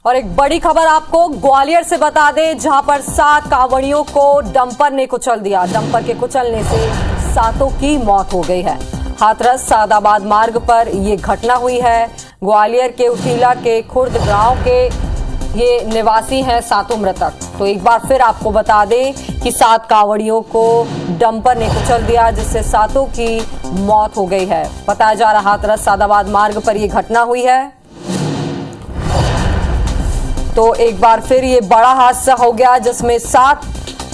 और एक बड़ी खबर आपको ग्वालियर से बता दें, जहां पर 7 कांवड़ियों को डंपर ने कुचल दिया। डंपर के कुचलने से 7 की मौत हो गई है। हाथरस सादाबाद मार्ग पर यह घटना हुई है। ग्वालियर के उटीला के खुर्द गांव के ये निवासी हैं 7 मृतक। तो एक बार फिर आपको बता दें कि 7 कांवड़ियों को डंपर ने कुचल दिया, जिससे 7 की मौत हो गई है। बताया जा रहा हाथरस सादाबाद मार्ग पर यह घटना हुई है। तो एक बार फिर ये बड़ा हादसा हो गया, जिसमें 7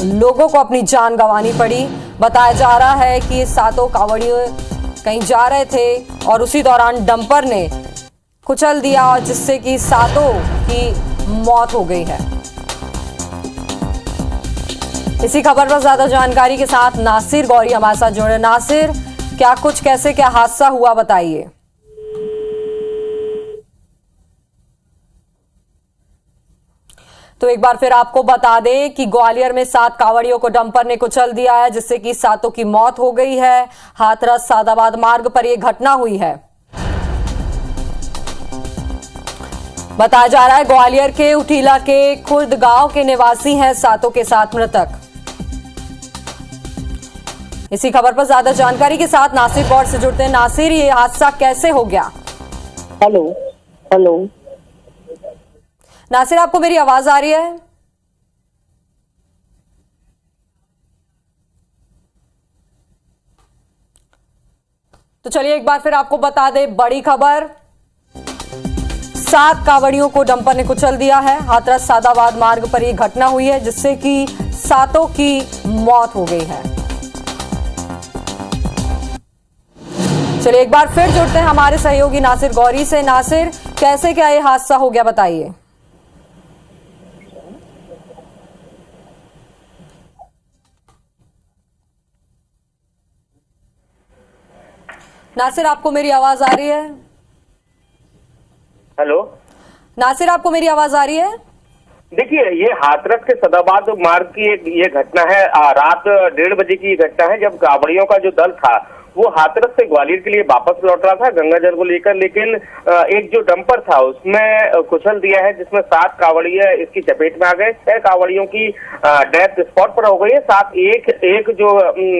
लोगों को अपनी जान गंवानी पड़ी। बताया जा रहा है कि ये 7 कांवड़ियों कहीं जा रहे थे और उसी दौरान डंपर ने कुचल दिया, जिससे कि 7 की मौत हो गई है। इसी खबर पर ज्यादा जानकारी के साथ नासिर गौरी हमारे साथ जुड़े। नासिर, क्या कुछ कैसे क्या हादसा हुआ, बताइए। तो एक बार फिर आपको बता दें कि ग्वालियर में 7 कांवड़ियों को डंपर ने कुचल दिया है, जिससे कि 7 की मौत हो गई है। हाथरस सादाबाद मार्ग पर यह घटना हुई है। बताया जा रहा है ग्वालियर के उटीला के खुर्द गांव के निवासी हैं 7 के 7 मृतक। इसी खबर पर ज्यादा जानकारी के साथ नासिर गौर से जुड़ते हैं। नासिर, ये हादसा कैसे हो गया? हेलो नासिर, आपको मेरी आवाज आ रही है? तो चलिए एक बार फिर आपको बता दें बड़ी खबर। 7 कांवड़ियों को डंपर ने कुचल दिया है। हाथरस सादाबाद मार्ग पर यह घटना हुई है, जिससे कि 7 की मौत हो गई है। चलिए एक बार फिर जुड़ते हैं हमारे सहयोगी नासिर गौरी से। नासिर, कैसे क्या ये हादसा हो गया, बताइए। नासिर, आपको मेरी आवाज आ रही है? हेलो नासिर, आपको मेरी आवाज आ रही है? देखिए, ये हाथरस के सदाबाद मार्ग की ये घटना है। रात 1:30 बजे की घटना है, जब कांवड़ियों का जो दल था वो हाथरस से ग्वालियर के लिए वापस लौट रहा था गंगा जल को लेकर, लेकिन एक जो डंपर था उसमें कुचल दिया है, जिसमें 7 कांवड़िया इसकी चपेट में आ गए। 6 कांवड़ियों की डेथ स्पॉट पर हो गई है। साथ एक जो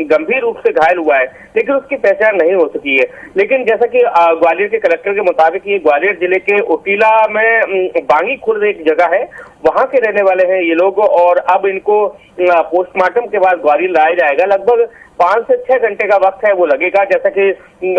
गंभीर रूप से घायल हुआ है, लेकिन उसकी पहचान नहीं हो सकी है। लेकिन जैसा कि ग्वालियर के कलेक्टर के मुताबिक ये ग्वालियर जिले के उटीला में बांगी खुर्द एक जगह है, वहां के रहने वाले हैं ये लोग। और अब इनको पोस्टमार्टम के बाद ग्वालियर लाया जाएगा। लगभग 5 से 6 घंटे का वक्त है वो लगेगा। जैसा कि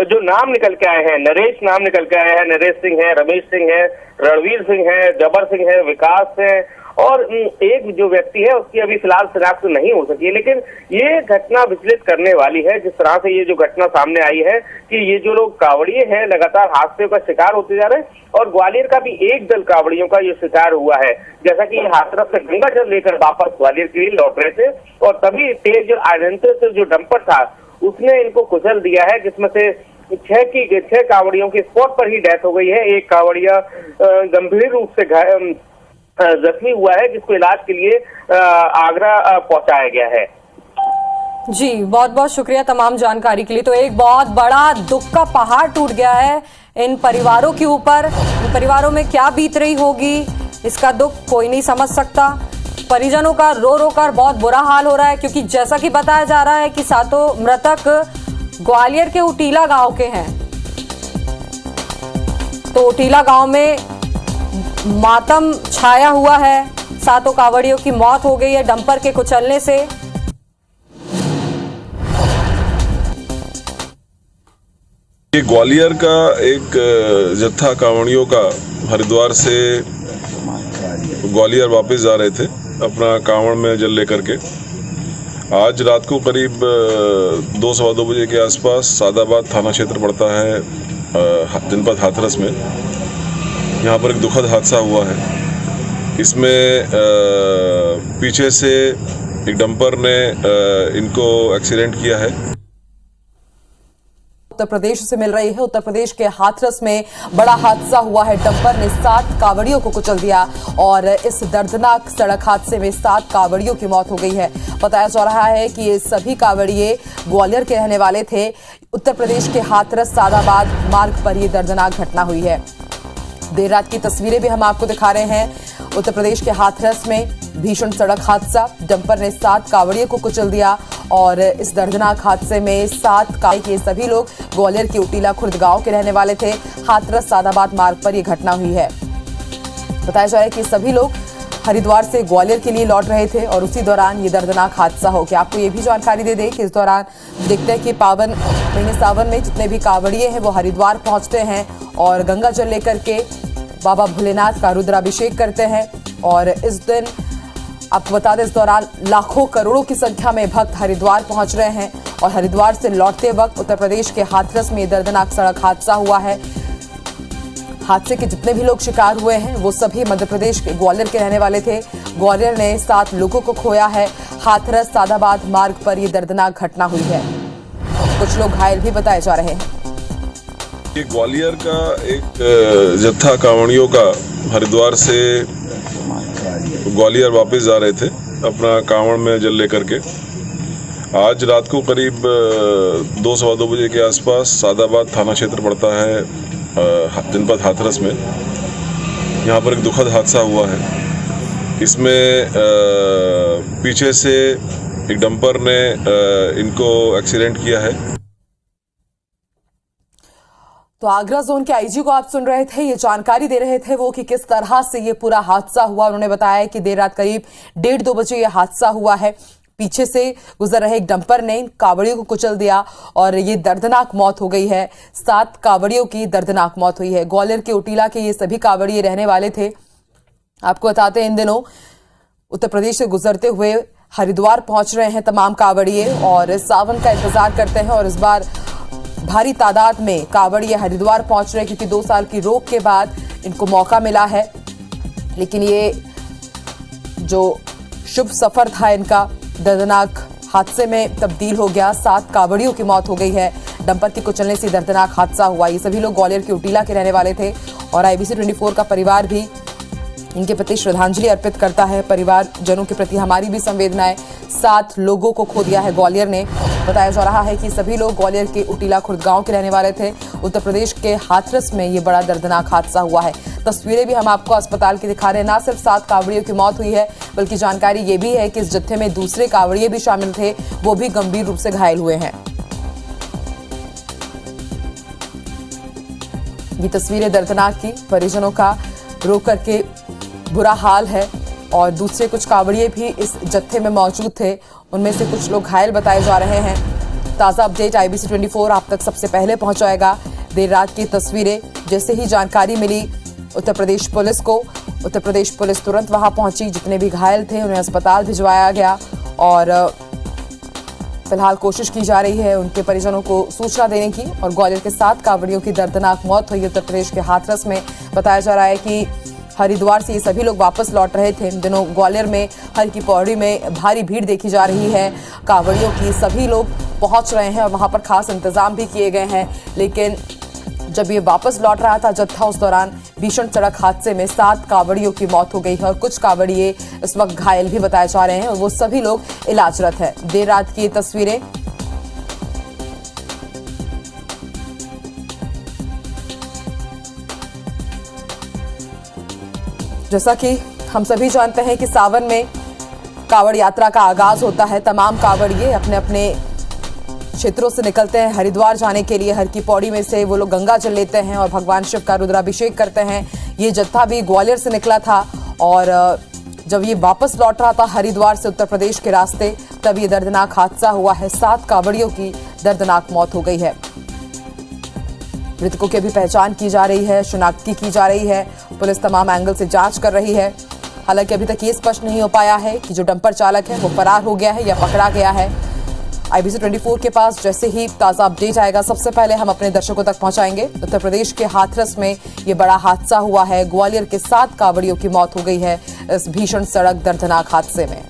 जो नाम निकल के आए हैं, नरेश नाम निकल के आए हैं, नरेश सिंह है, रमेश सिंह है, रणवीर सिंह है, जबर सिंह है, विकास है, और एक जो व्यक्ति है उसकी अभी फिलहाल शिनाख्त नहीं हो सकी है। लेकिन ये घटना विचलित करने वाली है, जिस तरह से ये जो घटना सामने आई है कि ये जो लोग कांवड़िए हैं लगातार हादसे का शिकार होते जा रहे हैं, और ग्वालियर का भी एक दल कांवड़ियों का ये शिकार हुआ है। जैसा कि ये हाथरस से गंगा जल लेकर वापस ग्वालियर के लिए लौट रहे थे, और तभी तेज अनियंत्रित जो डंपर था उसने इनको कुचल दिया है, जिसमें से 6 कांवड़ियों की स्पॉट पर ही डेथ हो गई है। एक कांवड़िया गंभीर रूप से जख्मी हुआ है, जिसको इलाज के लिए आगरा पहुंचाया गया है। जी, बहुत बहुत शुक्रिया तमाम जानकारी के लिए। तो एक बहुत बड़ा दुख का पहाड़ टूट गया है इन परिवारों के ऊपर। इन परिवारों में क्या बीत रही होगी, इसका दुख कोई नहीं समझ सकता। परिजनों का रो रो कर बहुत बुरा हाल हो रहा है, क्योंकि जैसा कि बताया जा रहा है कि 7 मृतक ग्वालियर के उटीला गांव के हैं। तो उटीला गांव में मातम छाया हुआ है। 7 कांवड़ियों की मौत हो गई है डंपर के कुचलने से। ये ग्वालियर का एक जत्था कांवड़ियों का हरिद्वार से ग्वालियर वापस जा रहे थे अपना कांवड़ में जल लेकर के। आज रात को करीब 2 सवा 2 बजे के आसपास सादाबाद थाना क्षेत्र पड़ता है जनपद हाथरस में। यहाँ पर एक दुखद हादसा हुआ है। इसमें पीछे से एक डंपर ने इनको एक्सीडेंट किया है। उत्तर प्रदेश से मिल रही है। उत्तर प्रदेश के हाथरस में बड़ा हादसा हुआ है। डंपर ने 7 कांवड़ियों को कुचल दिया और इस दर्दनाक सड़क हादसे में 7 कांवड़ियों की मौत हो गई है। बताया जा रहा है कि ये सभी कांवड़िए ग्वालियर के रहने वाले थे। उत्तर प्रदेश के हाथरस सादाबाद मार्ग पर यह दर्दनाक घटना हुई है। देर रात की तस्वीरें भी हम आपको दिखा रहे हैं। उत्तर प्रदेश के हाथरस में भीषण सड़क हादसा, डंपर ने 7 कावड़ियों को कुचल दिया और इस दर्दनाक हादसे में 7 के सभी लोग ग्वालियर के उटीला खुर्द गांव के रहने वाले थे। हाथरस सादाबाद मार्ग पर यह घटना हुई है। बताया जा रहा है कि सभी लोग हरिद्वार से ग्वालियर के लिए लौट रहे थे और उसी दौरान ये दर्दनाक हादसा हो गया। आपको ये भी जानकारी दे दें कि इस दौरान देखते हैं कि पावन महीने सावन में जितने भी कावड़िए हैं वो हरिद्वार पहुंचते हैं और गंगा जल लेकर के बाबा भोलेनाथ का रुद्राभिषेक करते हैं। और इस दिन आपको बता दें, इस दौरान लाखों करोड़ों की संख्या में भक्त हरिद्वार पहुंच रहे हैं और हरिद्वार से लौटते वक्त उत्तर प्रदेश के हाथरस में दर्दनाक सड़क हादसा हुआ है। हादसे के जितने भी लोग शिकार हुए हैं वो सभी मध्य प्रदेश के ग्वालियर के रहने वाले थे। ग्वालियर ने 7 लोगों को खोया है। हाथरस सादाबाद मार्ग पर यह दर्दनाक घटना हुई है। कुछ लोग घायल भी बताए जा रहे हैं। ये ग्वालियर का एक जत्था कांवड़ियों का हरिद्वार से ग्वालियर वापस जा रहे थे अपना कांवड़ में जल लेकर के। आज रात को करीब 2-2:15 बजे के आसपास सादाबाद थाना क्षेत्र पड़ता है जनपद हाथरस में। यहाँ पर एक दुखद हादसा हुआ है। इसमें पीछे से एक डंपर ने इनको एक्सीडेंट किया है। तो आगरा जोन के आईजी को आप सुन रहे थे, ये जानकारी दे रहे थे वो कि किस तरह से ये पूरा हादसा हुआ। उन्होंने बताया कि देर रात करीब 1:30-2 बजे ये हादसा हुआ है। पीछे से गुजर रहे एक डंपर ने इन कावड़ियों को कुचल दिया और ये दर्दनाक मौत हो गई है। 7 कावड़ियों की दर्दनाक मौत हुई है। ग्वालियर के उटीला के ये सभी कावड़िए रहने वाले थे। आपको बताते हैं, इन दिनों उत्तर प्रदेश से गुजरते हुए हरिद्वार पहुंच रहे हैं तमाम कावड़िए और सावन का इंतजार करते हैं। और इस बार भारी तादाद में कावड़िए हरिद्वार पहुंच रहे हैं क्योंकि 2 साल की रोक के बाद इनको मौका मिला है। लेकिन ये जो शुभ सफर था इनका दर्दनाक हादसे में तब्दील हो गया। 7 कावड़ियों की मौत हो गई है। डंपर के कुचलने से दर्दनाक हादसा हुआ। ये सभी लोग ग्वालियर के उटीला के रहने वाले थे और IBC 24 का परिवार भी इनके प्रति श्रद्धांजलि अर्पित करता है। परिवारजनों के प्रति हमारी भी संवेदनाएं। 7 लोगों को खो दिया है ग्वालियर ने। बताया जा रहा है कि सभी लोग ग्वालियर के उटीला खुर्द गांव के रहने वाले थे। उत्तर प्रदेश के हाथरस में ये बड़ा दर्दनाक हादसा हुआ है। तस्वीरें भी हम आपको अस्पताल की दिखा रहे हैं। ना सिर्फ 7 कावड़ियों की मौत हुई है बल्कि जानकारी ये भी है कि इस जत्थे में दूसरे कावड़िए भी शामिल थे, वो भी गंभीर रूप से घायल हुए हैं। ये तस्वीरें दर्दनाक की, परिजनों का रो करके बुरा हाल है और दूसरे कुछ कावड़िए भी इस जत्थे में मौजूद थे। उनमें से कुछ लोग घायल बताए जा रहे हैं। ताज़ा अपडेट IBC 24 आप तक सबसे पहले पहुंचाएगा। देर रात की तस्वीरें जैसे ही जानकारी मिली उत्तर प्रदेश पुलिस को, उत्तर प्रदेश पुलिस तुरंत वहां पहुंची। जितने भी घायल थे उन्हें अस्पताल भिजवाया गया और फिलहाल कोशिश की जा रही है उनके परिजनों को सूचना देने की। और ग्वालियर के 7 कावड़ियों की दर्दनाक मौत हुई उत्तर प्रदेश के हाथरस में। बताया जा रहा है कि हरिद्वार से ये सभी लोग वापस लौट रहे थे। इन दिनों ग्वालियर में हर की पौड़ी में भारी भीड़ देखी जा रही है कावड़ियों की। सभी लोग पहुंच रहे हैं और वहां पर खास इंतजाम भी किए गए हैं। लेकिन जब ये वापस लौट रहा था जत्था, उस दौरान भीषण सड़क हादसे में 7 कावड़ियों की मौत हो गई है और कुछ कावड़िए इस वक्त घायल भी बताए जा रहे हैं और वो सभी लोग इलाजरत है। देर रात की तस्वीरें जैसा कि हम सभी जानते हैं कि सावन में कावड़ यात्रा का आगाज होता है। तमाम कावड़िए अपने अपने क्षेत्रों से निकलते हैं हरिद्वार जाने के लिए। हर की पौड़ी में से वो लोग गंगा जल लेते हैं और भगवान शिव का रुद्राभिषेक करते हैं। ये जत्था भी ग्वालियर से निकला था और जब ये वापस लौट रहा था हरिद्वार से उत्तर प्रदेश के रास्ते, तब ये दर्दनाक हादसा हुआ है। 7 कावड़ियों की दर्दनाक मौत हो गई है। मृतकों की भी पहचान की जा रही है, शिनाख्ती की जा रही है। पुलिस तमाम एंगल से जांच कर रही है। हालांकि अभी तक ये स्पष्ट नहीं हो पाया है कि जो डंपर चालक है वो फरार हो गया है या पकड़ा गया है। IBC 24 के पास जैसे ही ताज़ा अपडेट आएगा सबसे पहले हम अपने दर्शकों तक पहुंचाएंगे। उत्तर प्रदेश के हाथरस में ये बड़ा हादसा हुआ है। ग्वालियर के 7 कावड़ियों की मौत हो गई है इस भीषण सड़क दर्दनाक हादसे में।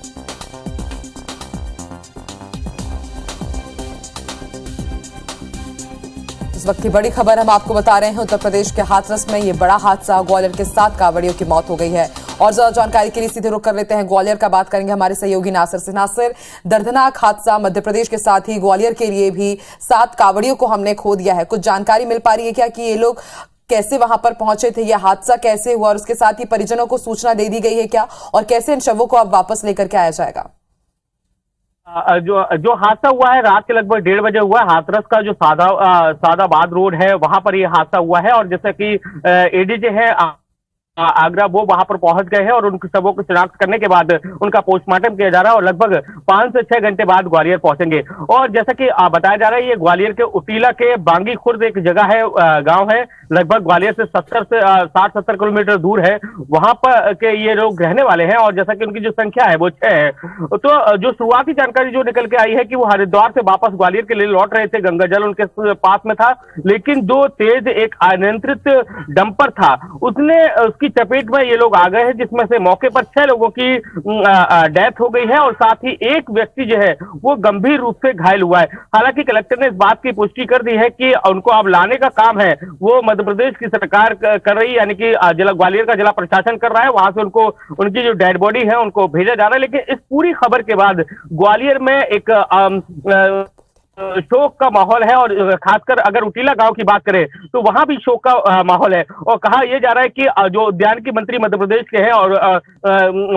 इस वक्त की बड़ी खबर हम आपको बता रहे हैं। उत्तर प्रदेश के हाथरस में ये बड़ा हादसा, ग्वालियर के 7 कावड़ियों की मौत हो गई है। और ज्यादा जानकारी के लिए सीधे रुक कर लेते हैं ग्वालियर का। बात करेंगे हमारे सहयोगी नासिर से। नासिर, दर्दनाक हादसा मध्य प्रदेश के साथ ही ग्वालियर के लिए भी 7 कावड़ियों को हमने खो दिया है। कुछ जानकारी मिल पा रही है क्या कि ये लोग कैसे वहां पर पहुंचे थे, यह हादसा कैसे हुआ और उसके साथ ही परिजनों को सूचना दे दी गई है क्या, और कैसे इन शवों को अब वापस लेकर के आया जाएगा? जो हादसा हुआ है रात के लगभग 1:30 बजे हुआ है। हाथरस का जो सादाबाद रोड है वहां पर यह हादसा हुआ है, और जैसे कि एडीजे है आगरा, वो वहां पर पहुंच गए हैं और उनके शवों को शिनाख्त करने के बाद उनका पोस्टमार्टम किया जा रहा है और लगभग 5 से 6 घंटे बाद ग्वालियर पहुंचेंगे। और जैसा कि बताया जा रहा है, ये ग्वालियर के उटीला के बांगी खुर्द एक जगह है, गांव है, लगभग ग्वालियर से 60-70 किलोमीटर दूर है। वहां पर के ये लोग रहने वाले हैं और जैसा कि उनकी जो संख्या है वो 6 है। तो जो शुरुआती जानकारी जो निकल के आई है कि वो हरिद्वार से वापस ग्वालियर के लिए लौट रहे थे, गंगा जल उनके पास में था, लेकिन जो तेज एक अनियंत्रित डंपर था उसने की चपेट में ये लोग आ गए हैं, जिसमें से मौके पर 6 लोगों की डेथ हो गई है और साथ ही एक व्यक्ति जो है वो गंभीर रूप से घायल हुआ है। हालांकि कलेक्टर ने इस बात की पुष्टि कर दी है कि उनको अब लाने का काम है वो मध्य प्रदेश की सरकार कर रही है, यानी कि ग्वालियर का जिला प्रशासन कर रहा है। वहां से उनको उनकी जो डेड बॉडी है उनको भेजा जा रहा है। लेकिन इस पूरी खबर के बाद ग्वालियर में एक शोक का माहौल है, और खासकर अगर उटीला गांव की बात करें तो वहां भी शोक का माहौल है। और कहा यह जा रहा है कि जो उद्यान की मंत्री मध्य प्रदेश के हैं और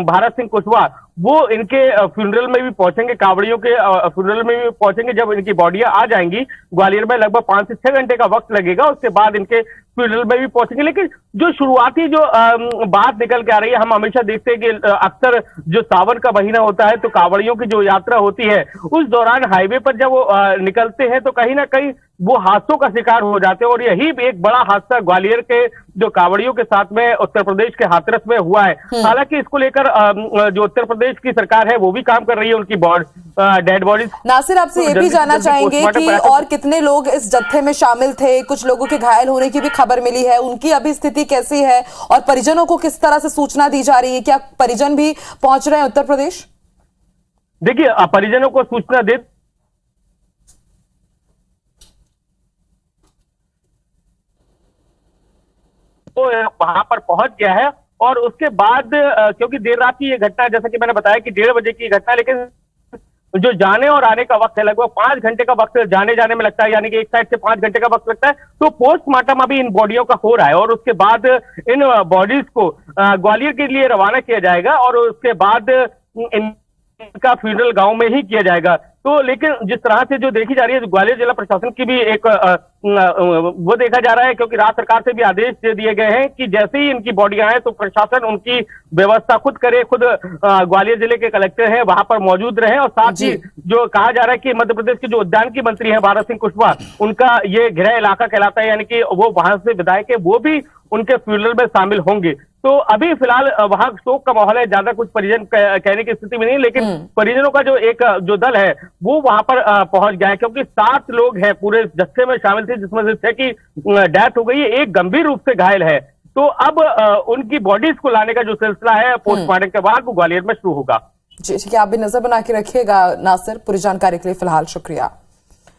भारत सिंह कुशवाहा, वो इनके फ्यूनरल में भी पहुंचेंगे, कावड़ियों के फ्यूनरल में भी पहुंचेंगे। जब इनकी बॉडियां आ जाएंगी ग्वालियर में लगभग 5 से 6 घंटे का वक्त लगेगा, उसके बाद इनके फ्यूनरल में भी पहुंचेंगे। लेकिन जो शुरुआती जो बात निकल के आ रही है, हम हमेशा देखते हैं कि अक्सर जो सावन का महीना होता है तो कावड़ियों की जो यात्रा होती है उस दौरान हाईवे पर जब वो निकलते हैं तो कहीं ना कहीं वो हादसों का शिकार हो जाते हैं, और यही एक बड़ा हादसा ग्वालियर के जो कावड़ियों के साथ में उत्तर प्रदेश के हाथरस में हुआ है। हालांकि इसको लेकर जो उत्तर प्रदेश की सरकार है वो भी काम कर रही है उनकी डेड बॉडीज। नासिर, आपसे ये भी जानना चाहेंगे कि और कितने लोग इस जत्थे में शामिल थे? कुछ लोगों के घायल होने की भी खबर मिली है, उनकी अभी स्थिति कैसी है और परिजनों को किस तरह से सूचना दी जा रही है? क्या परिजन भी पहुंच रहे हैं उत्तर प्रदेश? देखिए, परिजनों को सूचना दे तो वहां पर पहुंच गया है, और उसके बाद क्योंकि देर रात की ये घटना, जैसा कि मैंने बताया कि 1:30 बजे की घटना, लेकिन जो जाने और आने का वक्त है लगभग 5 घंटे का वक्त जाने जाने में लगता है, यानी कि एक साइड से 5 घंटे का वक्त लगता है। तो पोस्टमार्टम अभी इन बॉडियों का हो रहा है और उसके बाद इन बॉडीज को ग्वालियर के लिए रवाना किया जाएगा और उसके बाद इनका फ्यूनरल गांव में ही किया जाएगा। तो लेकिन जिस तरह से जो देखी जा रही है, ग्वालियर जिला प्रशासन की भी एक वो देखा जा रहा है, क्योंकि राज्य सरकार से भी आदेश दे दिए गए हैं कि जैसे ही इनकी बॉडियां आए तो प्रशासन उनकी व्यवस्था खुद करे, खुद ग्वालियर जिले के कलेक्टर हैं वहां पर मौजूद रहे। और साथ ही जो कहा जा रहा है कि मध्य प्रदेश के जो उद्यान की मंत्री हैं भारत सिंह कुशवाहा, उनका ये गृह इलाका कहलाता है, यानी कि वो वहां से विधायक है, वो भी उनके फ्यूनरल में शामिल होंगे। तो अभी फिलहाल वहां शोक का माहौल है, ज्यादा कुछ परिजन कहने की स्थिति में नहीं, लेकिन परिजनों का जो एक जो दल है वो वहां पर पहुंच गया है, क्योंकि 7 लोग हैं पूरे जत्थे में शामिल थे, जिसमें से 6 की डेथ हो गई है, एक गंभीर रूप से घायल है। तो अब उनकी बॉडीज को लाने का जो सिलसिला है पोस्टमार्टम के बाद वो ग्वालियर में शुरू होगा। जी ठीक है, आप भी नजर बना के रखिएगा नासिर। पूरी जानकारी के लिए फिलहाल शुक्रिया।